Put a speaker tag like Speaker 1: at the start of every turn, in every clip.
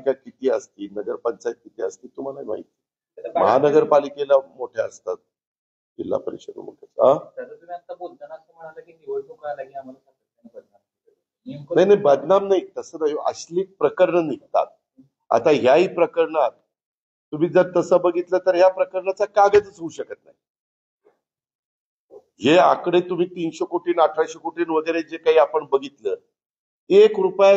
Speaker 1: नगरपालिका किती असती, नगरपंचायत किती असती तुम्हाला माहिती. महानगरपालिकेला मोठ्या असतात, जिल्हा परिषद मोठे.
Speaker 2: तुम्ही आता बोलताना असं म्हणाला की निवडणूक आला की आम्हाला सातत्याने बदनाम केलं.
Speaker 1: नाही बदनाम नाही, तसं नाही. अश्लील प्रकरण निघतात. आता ह्याही प्रकरणात तुम्ही जर तसं बघितलं तर ह्या प्रकरणाचा कागदच होऊ शकत नाही. हे आकडे तुम्ही 300 कोटी 1800 कोटी वगैरे जे काही आपण बघितलं, 1 रुपया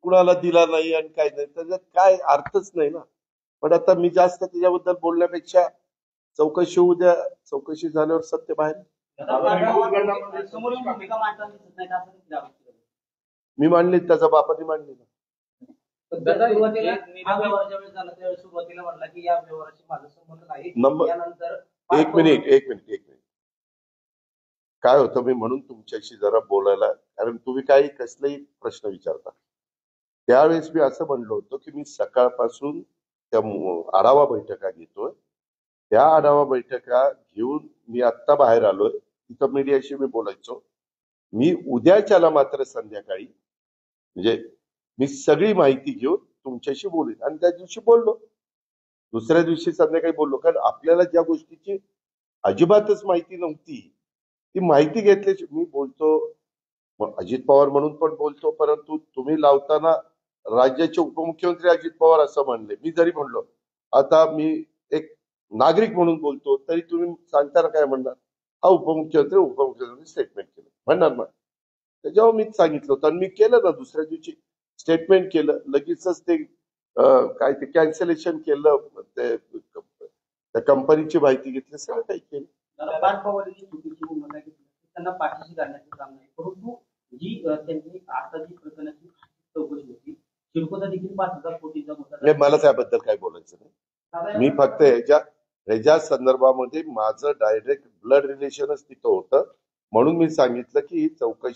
Speaker 1: कुणाला दिला नाही आणि काय नाही, त्याच्यात काय अर्थच नाही ना. पण आता मी जास्त त्याच्याबद्दल बोलण्यापेक्षा चौकशी होऊ द्या, चौकशी झाल्यावर सत्य बाहेर. मी मांडली, त्याचा बापाने मांडली ना.
Speaker 2: सुरुवातीला म्हटला की या व्यवहाराशी माझा संबंध नाही.
Speaker 1: एक मिनिट काय होतं, मी म्हणून तुमच्याशी जरा बोलायला, कारण तुम्ही काही कसलाही प्रश्न विचारता. त्यावेळेस मी असं म्हणलो होतो की मी सकाळपासून त्या आढावा बैठका घेतोय. त्या आढावा बैठका घेऊन मी आत्ता बाहेर आलोय. तिथं मीडियाशी मी बोलायचो. मी उद्याच्याला मात्र संध्याकाळी, म्हणजे मी सगळी माहिती घेऊन तुमच्याशी बोलेन. आणि त्या दिवशी बोललो, दुसऱ्या दिवशी संध्याकाळी बोललो. कारण आपल्याला ज्या गोष्टीची अजिबातच माहिती नव्हती, ती माहिती घेतल्याची मी बोलतो. अजित पवार म्हणून पण बोलतो, परंतु तुम्ही लावताना राज्याचे उपमुख्यमंत्री अजित पवार असं म्हणले. मी जरी म्हणलो आता मी एक नागरिक म्हणून बोलतो, तरी तुम्ही सांगताना काय म्हणणार, हा उपमुख्यमंत्री स्टेटमेंट केलं म्हणणार ना. त्याच्यावर मीच सांगितलं होतं आणि मी केलं ना. दुसऱ्या दिवशी स्टेटमेंट केलं, लगेचच ते काय ते कॅन्सलेशन केलं, त्या कंपनीची माहिती घेतली, सगळं काही केलं.
Speaker 2: त्यांना पाठीशी घालण्याचं काम नाही, परंतु जी त्यांनी आता जी प्रकरणाची चौकशी होती, शिरकोचा देखील 5,000 कोटीचा मुद्दा.
Speaker 1: मला त्याबद्दल काय बोलायचं नाही. मी फक्त ह्याच्या संदर्भामध्ये माझं डायरेक्ट ब्लड रिलेशनच तिथं होतं, म्हणून मी सांगितलं की ही चौकशी